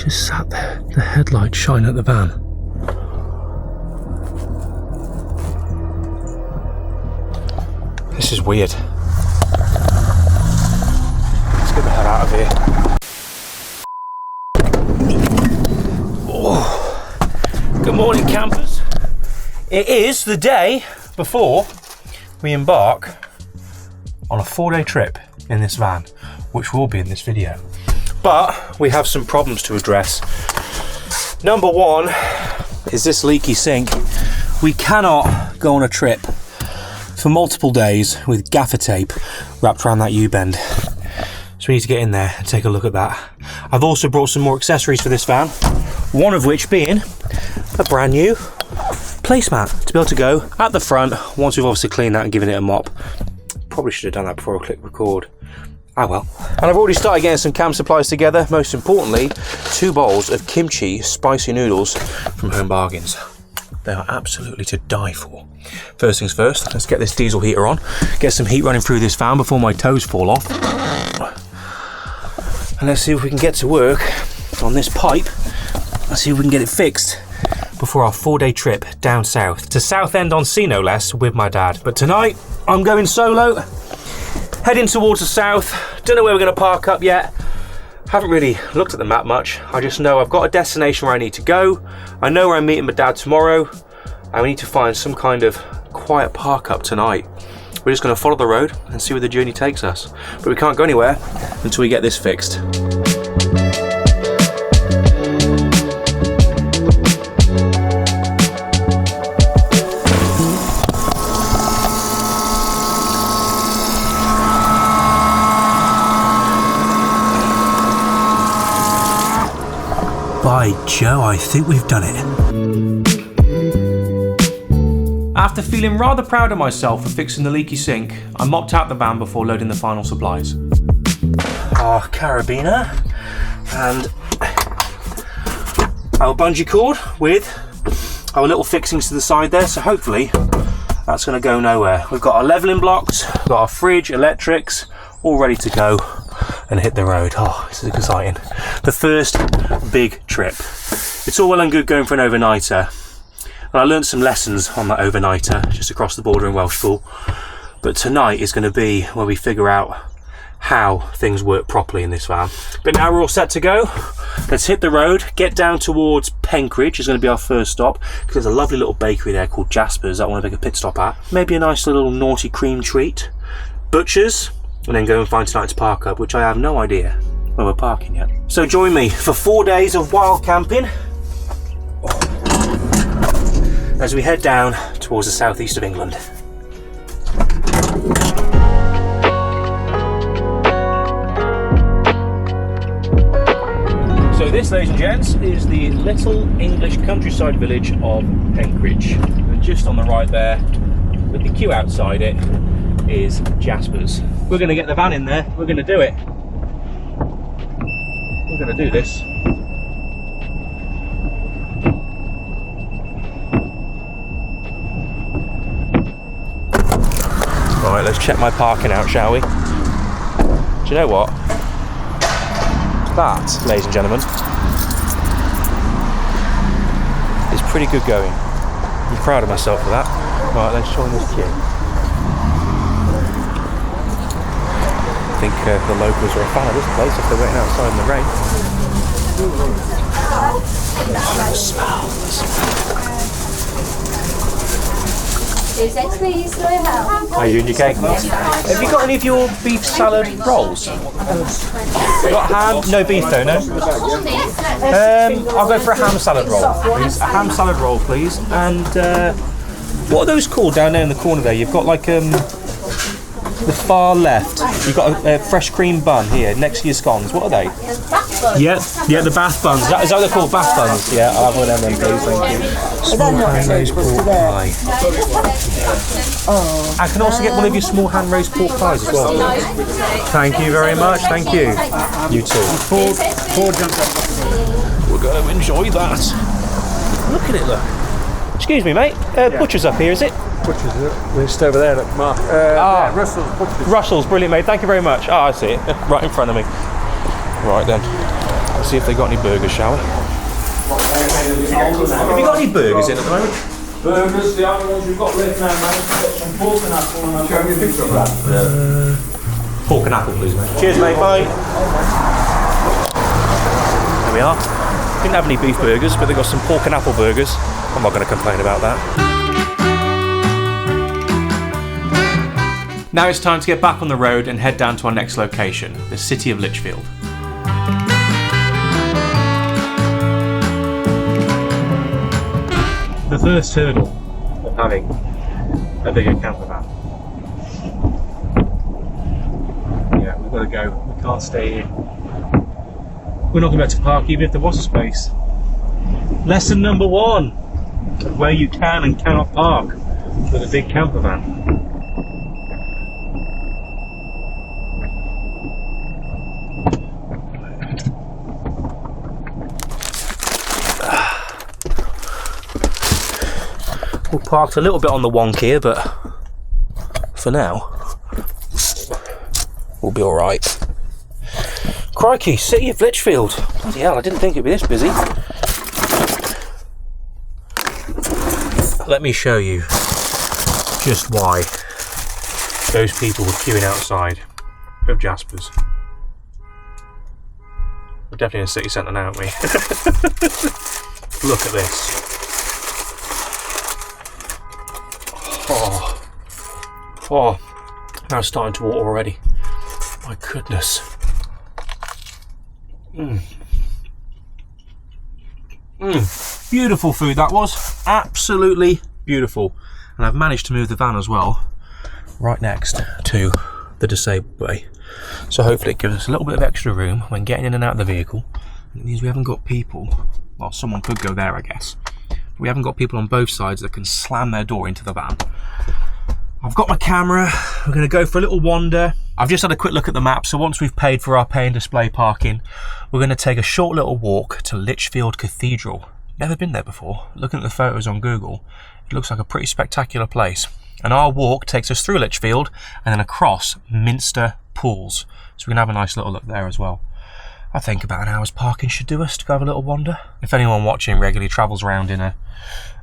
Just sat there, the headlights shine at the van. This is weird. Let's get the hell out of here. Oh. Good morning, campers. It is the day before we embark on a 4-day trip in this van, which will be in this video. But we have some problems to address. Number one is this leaky sink. We cannot go on a trip for multiple days with gaffer tape wrapped around that U-bend. So we need to get in there and take a look at that. I've also brought some more accessories for this van, one of which being a brand new placemat to be able to go at the front once we've obviously cleaned that and given it a mop. Probably should have done that before I clicked record. Oh well. And I've already started getting some camp supplies together, most importantly 2 bowls of kimchi spicy noodles from Home Bargains. They are absolutely to die for. First things first, let's get this diesel heater on, get some heat running through this van before my toes fall off. And let's see if we can get to work on this pipe. Let's see if we can get it fixed before our 4-day trip down south, to Southend-on-Sea no less, with my dad. But tonight, I'm going solo. Heading towards the south, don't know where we're going to park up yet. Haven't really looked at the map much. I just know I've got a destination where I need to go. I know where I'm meeting my dad tomorrow, and we need to find some kind of quiet park up tonight. We're just going to follow the road and see where the journey takes us. But we can't go anywhere until we get this fixed. By Joe, I think we've done it. After feeling rather proud of myself for fixing the leaky sink, I mopped out the van before loading the final supplies. Our carabiner and our bungee cord with our little fixings to the side there, so hopefully that's going to go nowhere. We've got our levelling blocks, we've got our fridge, electrics, all ready to go and hit the road. Oh, this is exciting. The first big trip. It's all well and good going for an overnighter. And I learned some lessons on that overnighter just across the border in Welshpool. But tonight is going to be where we figure out how things work properly in this van. But now we're all set to go. Let's hit the road, get down towards Penkridge is going to be our first stop, because there's a lovely little bakery there called Jasper's that I want to make a pit stop at. Maybe a nice little naughty cream treat. Butcher's, and then go and find tonight's park up, which I have no idea where we're parking yet. So join me for 4 days of wild camping as we head down towards the southeast of England. So this, ladies and gents, is the little English countryside village of Penkridge. And just on the right there, with the queue outside it, is Jasper's. We're going to get the van in there, we're going to do it. We're going to do this. Right, let's check my parking out, shall we? Do you know what? That, ladies and gentlemen, is pretty good going. I'm proud of myself for that. Right, let's join this queue. I think the locals are a fan of this place if they're waiting outside in the rain. The smell. How are you doing, your cake? Have you got any of your beef salad rolls? Got ham? No beef though, no? I'll go for a ham salad roll, please. A ham salad roll, please. And what are those called down there in the corner there? You've got like the far left. You've got a fresh cream bun here next to your scones. What are they? Yeah, the bath buns. Is that what they're called? Bath buns. Yeah, I'll have one of them then, please. Thank you. Small hand-raised pork pie. I can also get one of your small hand-raised pork pies as well. Thank you very much. Thank you. You too. We're going to enjoy that. Look at it, look. Excuse me, mate. Butcher's up here, is it? Butcher's, we're just over there, look, Mark. Yeah, Russell's Butcher's. Russell's, brilliant, mate. Thank you very much. Oh, I see it. Right in front of me. Right then. Let's see if they got any burgers, shall we? Have you got any burgers in at the moment? Burgers, the only ones we've got left now, mate. Got some pork and apple and show me a picture of that. Pork and apple, please, mate. Cheers, mate. Bye. There we are. Didn't have any beef burgers, but they got some pork and apple burgers. I'm not going to complain about that. Now it's time to get back on the road and head down to our next location, the city of Lichfield. The first hurdle of having a bigger camper van. Yeah, we've got to go. We can't stay here. We're not going to be able to park even if there was a space. Lesson number 1 of where you can and cannot park with a big camper van. We're parked a little bit on the wonk here, but for now, we'll be alright. Crikey, city of Lichfield. Bloody hell, I didn't think it'd be this busy. Let me show you just why those people were queuing outside of Jasper's. We're definitely in the city centre now, aren't we? Look at this. Oh, now it's starting to water already. My goodness. Beautiful food that was. Absolutely beautiful. And I've managed to move the van as well right next to the disabled bay. So hopefully it gives us a little bit of extra room when getting in and out of the vehicle. It means we haven't got people. Well, someone could go there, I guess. We haven't got people on both sides that can slam their door into the van. I've got my camera. We're going to go for a little wander. I've just had a quick look at the map, so once we've paid for our pay and display parking, we're going to take a short little walk to Lichfield Cathedral. Never been there before. Looking at the photos on Google, it looks like a pretty spectacular place. And our walk takes us through Lichfield and then across Minster Pools. So we can have a nice little look there as well. I think about an hour's parking should do us to go have a little wander. If anyone watching regularly travels around in a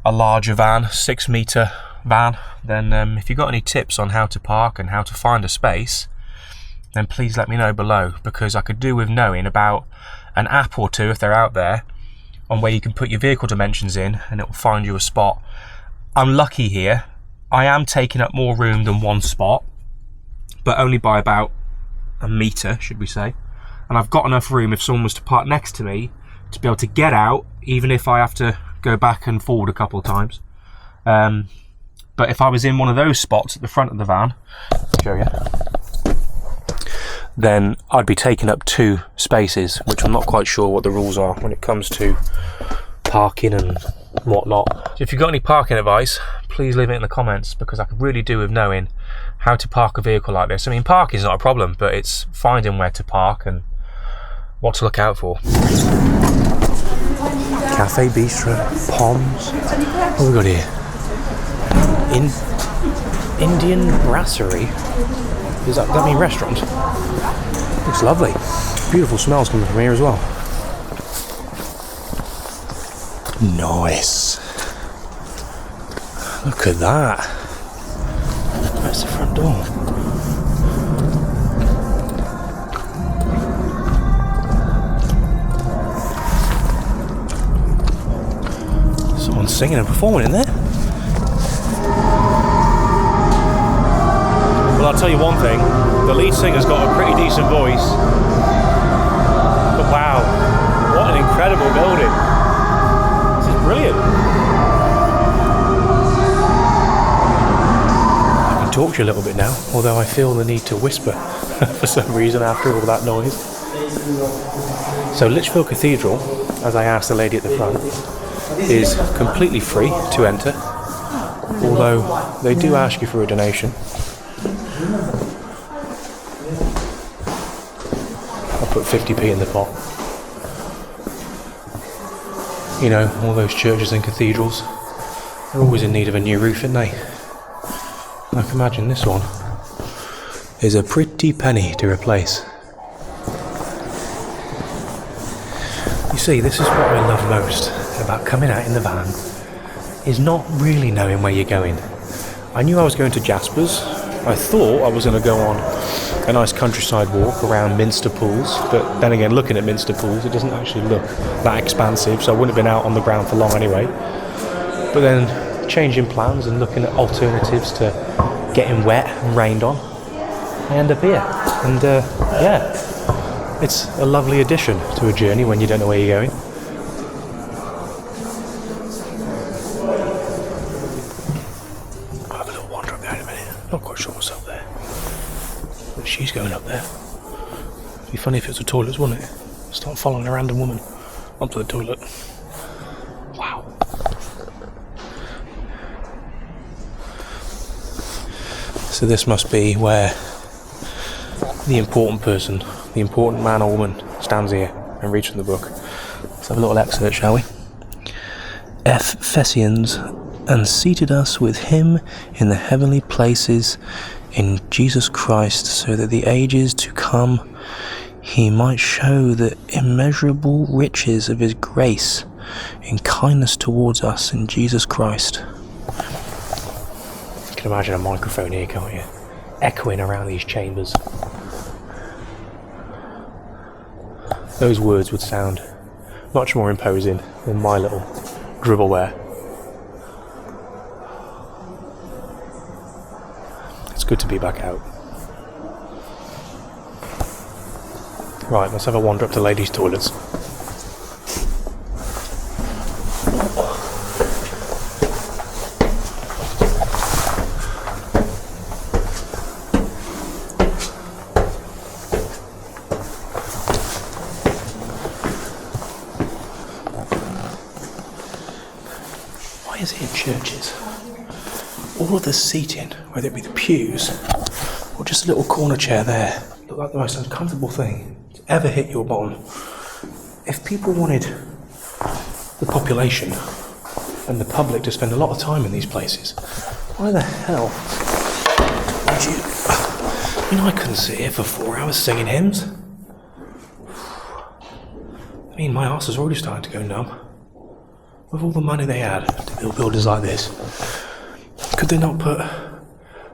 larger van, 6-metre van, then if you've got any tips on how to park and how to find a space, then please let me know below, because I could do with knowing about an app or two, if they're out there, on where you can put your vehicle dimensions in and it will find you a spot. I'm lucky here. I am taking up more room than one spot, but only by about a metre, should we say. And I've got enough room if someone was to park next to me to be able to get out, even if I have to go back and forward a couple of times. But if I was in one of those spots at the front of the van, I'll show you, then I'd be taking up 2 spaces, which I'm not quite sure what the rules are when it comes to parking and whatnot. So if you've got any parking advice, please leave it in the comments, because I could really do with knowing how to park a vehicle like this. I mean, parking is not a problem, but it's finding where to park and what to look out for. Cafe, bistro, Poms. What have we got here? Indian brasserie. Does that mean restaurant? Looks lovely. Beautiful smells coming from here as well. Nice. Look at that. That's the front door. Someone's singing and performing in there. Well, I'll tell you one thing, the lead singer's got a pretty decent voice. But wow, what an incredible building. This is brilliant. I can talk to you a little bit now, although I feel the need to whisper for some reason after all that noise. So Lichfield Cathedral, as I asked the lady at the front, is completely free to enter, although they do ask you for a donation. I'll put 50p in the pot. You know, all those churches and cathedrals, they're always in need of a new roof, aren't they? I can imagine this one is a pretty penny to replace. see, this is what I love most about coming out in the van, is not really knowing where you're going. I knew I was going to Jasper's. I thought I was going to go on a nice countryside walk around Minster Pools, but then again, looking at Minster Pools, it doesn't actually look that expansive, so I wouldn't have been out on the ground for long anyway. But then changing plans and looking at alternatives to getting wet and rained on, I end up here. And yeah, it's a lovely addition to a journey when you don't know where you're going. I'll have a little wander up there in a minute. Not quite sure what's up there. But she's going up there. It'd be funny if it was the toilets, wouldn't it? Start following a random woman onto the toilet. Wow. So this must be where the important person, the important man or woman, stands here and reads from the book. Let's have a little excerpt, shall we? Ephesians, and seated us with him in the heavenly places in Jesus Christ, so that the ages to come he might show the immeasurable riches of his grace in kindness towards us in Jesus Christ. You can imagine a microphone here, can't you? Echoing around these chambers. Those words would sound much more imposing than my little dribbleware. It's good to be back out. Right, let's have a wander up to ladies' toilets. Why is it in churches, all of the seating, whether it be the pews or just a little corner chair there, look like the most uncomfortable thing to ever hit your bottom? If people wanted the population and the public to spend a lot of time in these places, why the hell would you? I mean, I couldn't sit here for 4 hours singing hymns. I mean, my arse is already starting to go numb. With all the money they had to build buildings like this, could they not put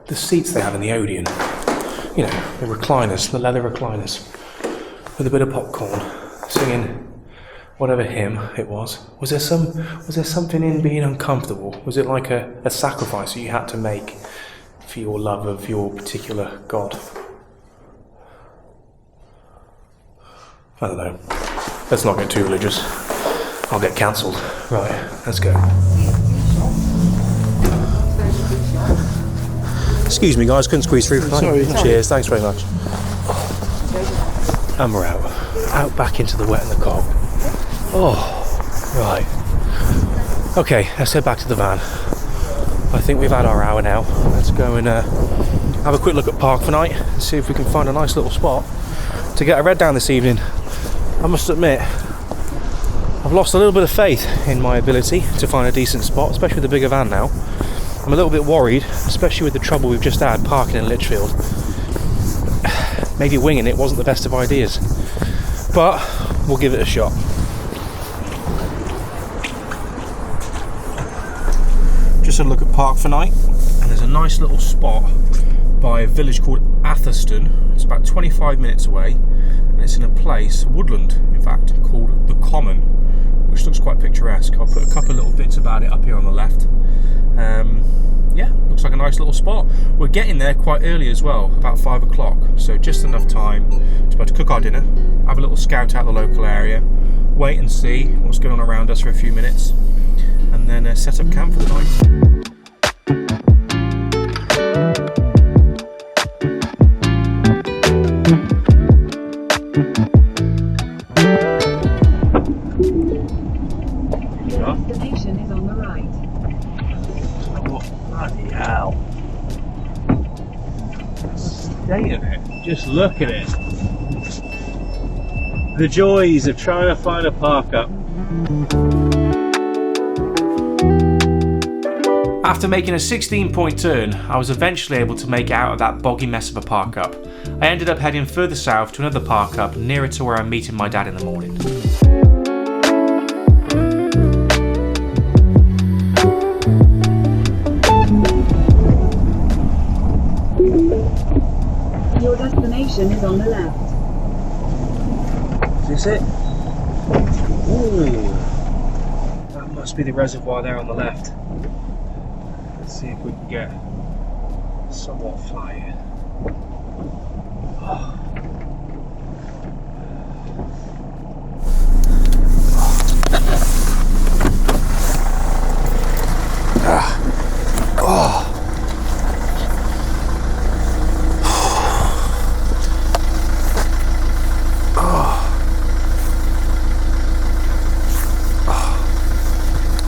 the seats they have in the Odeon, you know, the recliners, the leather recliners, with a bit of popcorn, singing whatever hymn it was? Was there something in being uncomfortable? Was it like a sacrifice that you had to make for your love of your particular God? I don't know. Let's not get too religious. I'll get cancelled. Right, let's go. Excuse me guys, couldn't squeeze through. Sorry. Cheers, thanks very much. And we're out. Out back into the wet and the cold. Oh, right. Okay, let's head back to the van. I think we've had our hour now. Let's go and have a quick look at Park for night and see if we can find a nice little spot to get a red down this evening. I must admit, I've lost a little bit of faith in my ability to find a decent spot, especially with the bigger van now. I'm a little bit worried, especially with the trouble we've just had parking in Lichfield. Maybe winging it wasn't the best of ideas, but we'll give it a shot. Just had a look at Park for night, and there's a nice little spot by a village called Atherstone. It's about 25 minutes away, and it's in a place, woodland in fact, called The Common, which looks quite picturesque. I'll put a couple of little bits about it up here on the left. Yeah, looks like a nice little spot. We're getting there quite early as well, about 5 o'clock, so just enough time to be able to cook our dinner, have a little scout out the local area, wait and see what's going on around us for a few minutes, and then set up camp for the night. Destination is on the right. Bloody hell. State of it. Just look at it. The joys of trying to find a park up. After making a 16-point turn, I was eventually able to make it out of that boggy mess of a park up. I ended up heading further south to another park up nearer to where I'm meeting my dad in the morning. Destination is on the left. Is this it? Ooh. That must be the reservoir there on the left. Let's see if we can get somewhat fly here.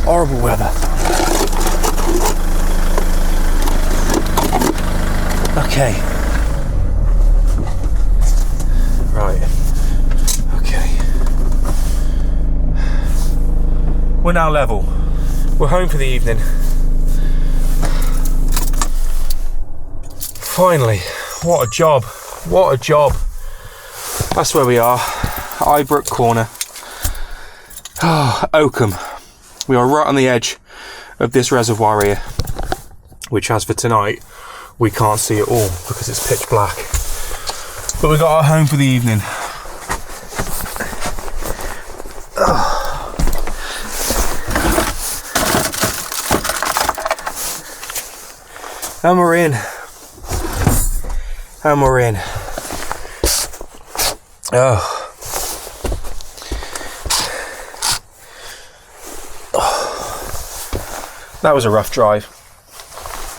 Horrible weather. Okay. Right. Okay. We're now level. We're home for the evening. Finally. What a job. What a job. That's where we are. Ibrook Corner. Oakham. We are right on the edge of this reservoir here, which as for tonight, we can't see at all because it's pitch black. But we got our home for the evening. And we're in. And we're in. Oh. That was a rough drive.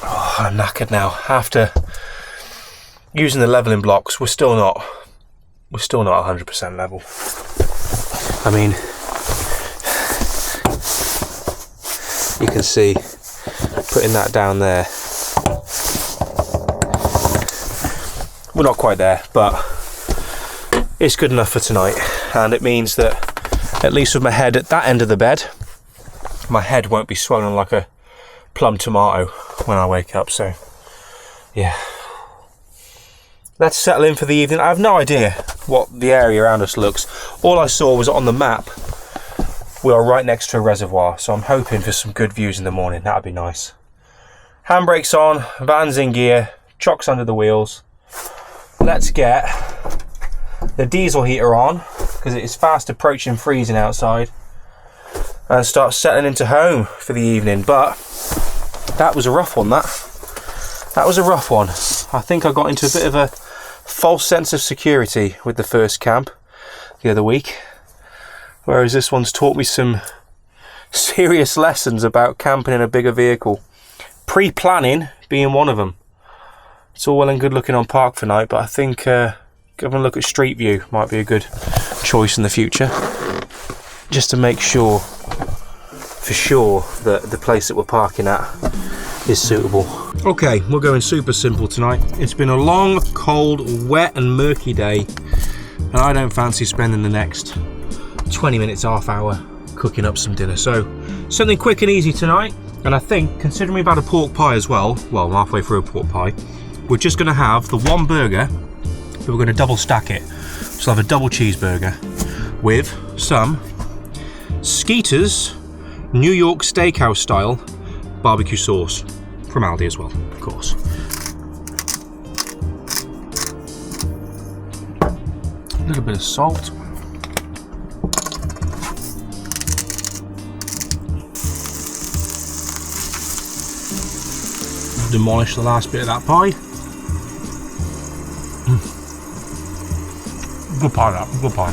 Oh, I'm knackered now. After using the leveling blocks, we're still not 100% level. I mean, you can see putting that down there. We're not quite there, but it's good enough for tonight, and it means that at least with my head at that end of the bed, my head won't be swollen like a plum tomato when I wake up. So yeah, let's settle in for the evening. I have no idea what the area around us looks. All I saw was on the map we are right next to a reservoir, so I'm hoping for some good views in the morning. That'd be nice. Handbrakes on, van's in gear, chocks under the wheels. Let's get the diesel heater on because it is fast approaching freezing outside, and start settling into home for the evening. But that was a rough one. That was a rough one. I think I got into a bit of a false sense of security with the first camp the other week, whereas this one's taught me some serious lessons about camping in a bigger vehicle. Pre-planning being one of them. It's all well and good looking on park for night, but I think having a look at Street View might be a good choice in the future, just to make sure for sure that the place that we're parking at is suitable. Okay, we're going super simple tonight. It's been a long, cold, wet and murky day, and I don't fancy spending the next 20 minutes, half hour cooking up some dinner. So something quick and easy tonight, and I think considering we've had a pork pie as well, halfway through a pork pie, we're just going to have the one burger, but we're going to double stack it. So I'll have a double cheeseburger with some Skeeter's New York Steakhouse style barbecue sauce from Aldi as well, of course. A little bit of salt. Demolish the last bit of that pie. Good pie, that. Good pie.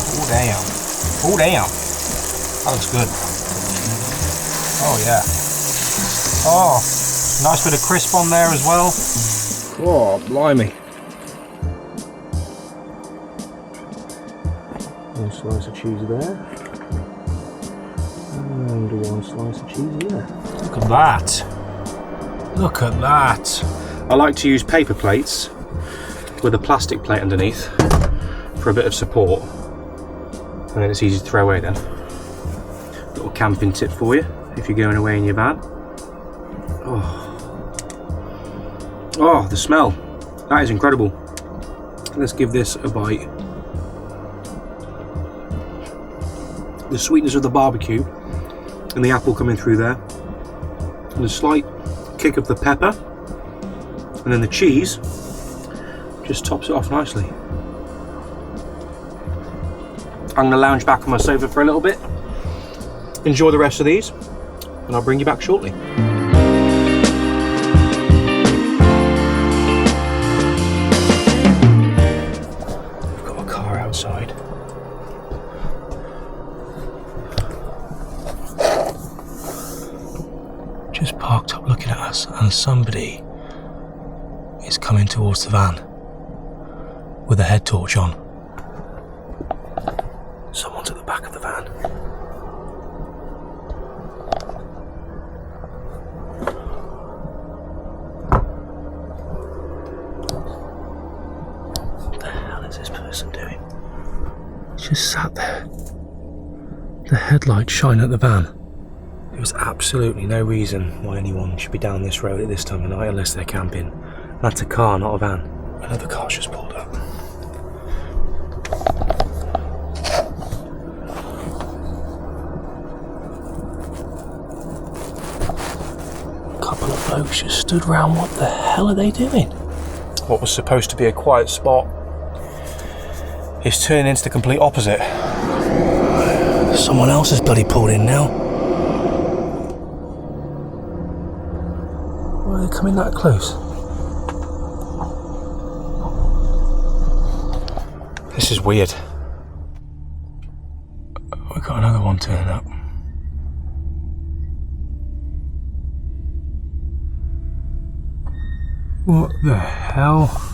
Oh damn. Oh damn. That looks good. Oh yeah. Oh, nice bit of crisp on there as well. Oh, blimey. One slice of cheese there. And one slice of cheese there. Look at that. Look at that. I like to use paper plates with a plastic plate underneath for a bit of support, and then it's easy to throw away then. Little camping tip for you if you're going away in your van. Oh, the smell. That is incredible. Let's give this a bite. The sweetness of the barbecue and the apple coming through there. and a slight kick of the pepper, and then the cheese just tops it off nicely. I'm going to lounge back on my sofa for a little bit, enjoy the rest of these, and I'll bring you back shortly. We've got a car outside. Just parked up looking at us, and somebody is coming towards the van with a head torch on. Someone's at the back of the van. What the hell is this person doing? He's just sat there. The headlights shine at the van. There's absolutely no reason why anyone should be down this road at this time of night unless they're camping. That's a car, not a van. Another car's just pulled up. A couple of blokes just stood round. What the hell are they doing? What was supposed to be a quiet spot is turning into the complete opposite. Someone else has bloody pulled in now. Why are they coming that close? This is weird. We've got another one turning up. What the hell?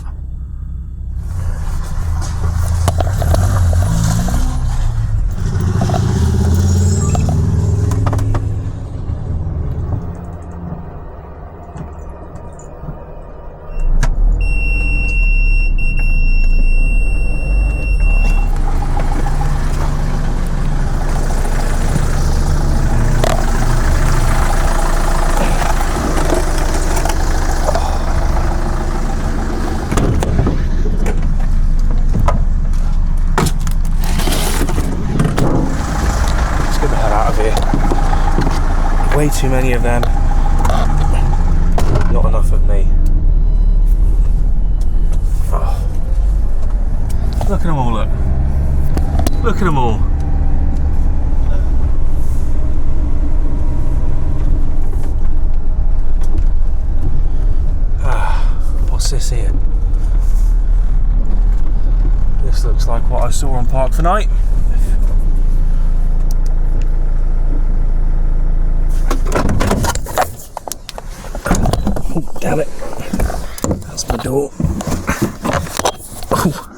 Way too many of them. Not enough of me. Oh. Look at them all, look. Look at them all. What's this here? This looks like what I saw on Park for Night. Oh, damn it. That's my door. Oh.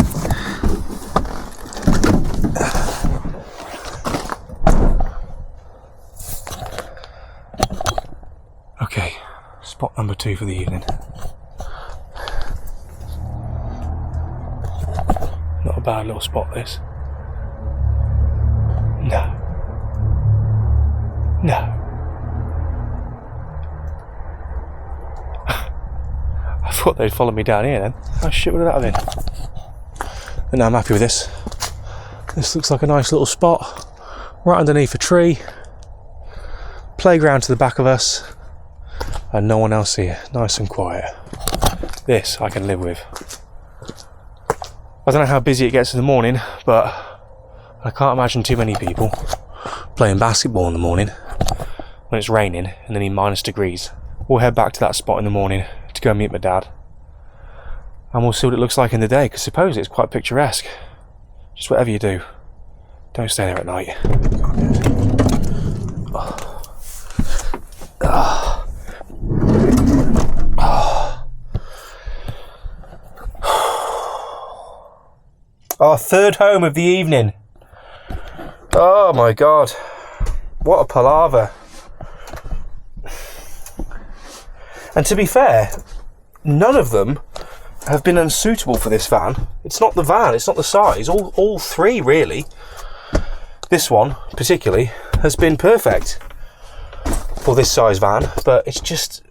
Okay, spot number 2 for the evening. Not a bad little spot, this. No. No. I thought they'd follow me down here then. How shit would that have been? But now I'm happy with this. This looks like a nice little spot. Right underneath a tree. Playground to the back of us. And no one else here. Nice and quiet. This I can live with. I don't know how busy it gets in the morning, but I can't imagine too many people playing basketball in the morning when it's raining and then in minus degrees. We'll head back to that spot in the morning to go and meet my dad, and we'll see what it looks like in the day, because supposedly it's quite picturesque. Just whatever you do, don't stay there at night. Our third home of the evening. Oh my god, what a palaver. And to be fair, none of them have been unsuitable for this van. It's not the van, it's not the size. All three really. This one particularly has been perfect for this size van, but it's just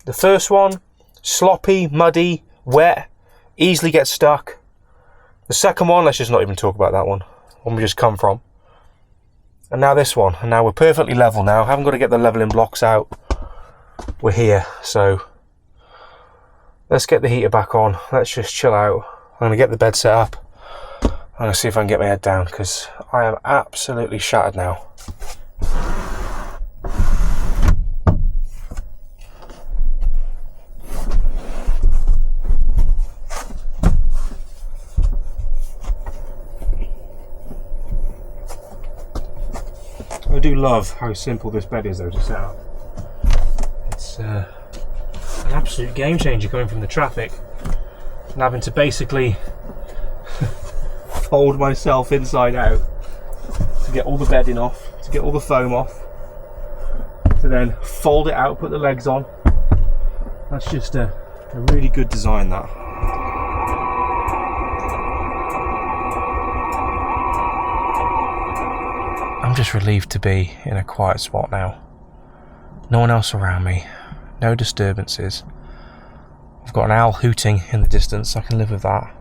the first one, sloppy, muddy, wet, easily gets stuck. The second one, let's just not even talk about that one we just come from. And now this one, and now we're perfectly level now. Haven't got to get the leveling blocks out we're here. So let's get the heater back on. Let's just chill out. I'm gonna get the bed set up. I'm gonna see if I can get my head down because I am absolutely shattered now. I do love how simple this bed is though to set up. It's an absolute game changer coming from the traffic and having to basically fold myself inside out to get all the bedding off, to get all the foam off, to then fold it out, put the legs on. That's just a really good design, that. I'm just relieved to be in a quiet spot now. No one else around me, no disturbances. I've got an owl hooting in the distance, I can live with that.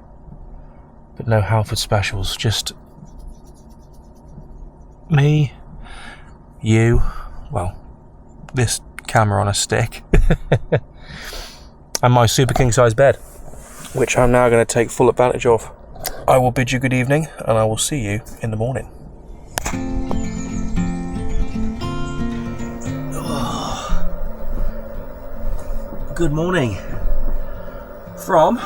But no Halford specials, just me, you, well, this camera on a stick, and my super king size bed, which I'm now going to take full advantage of. I will bid you good evening, and I will see you in the morning. Good morning from,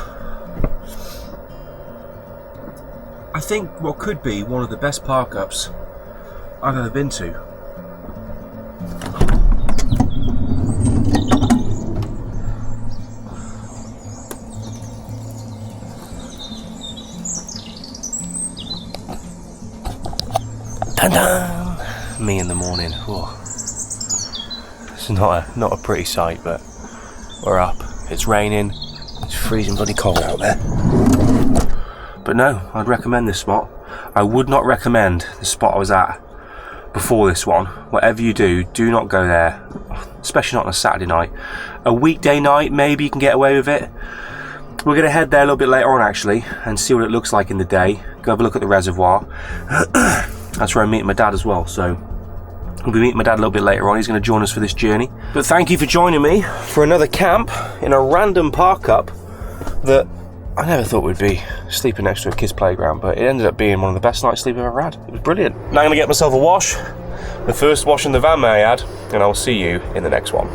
I think, what could be one of the best park ups I've ever been to. Dun dun! Me in the morning. Oh. It's not a pretty sight, but we're up. It's raining. It's freezing bloody cold out there. But no, I'd recommend this spot. I would not recommend the spot I was at before this one. Whatever you do, do not go there, especially not on a Saturday night. A weekday night, maybe you can get away with it. We're going to head there a little bit later on actually and see what it looks like in the day. Go have a look at the reservoir. That's where I'm meeting my dad as well, so we'll be meeting my dad a little bit later on. He's going to join us for this journey. But thank you for joining me for another camp in a random park up that I never thought we'd be sleeping next to a kids' playground, but it ended up being one of the best night's sleep I've ever had. It was brilliant. Now I'm going to get myself a wash, the first wash in the van may I add, and I'll see you in the next one.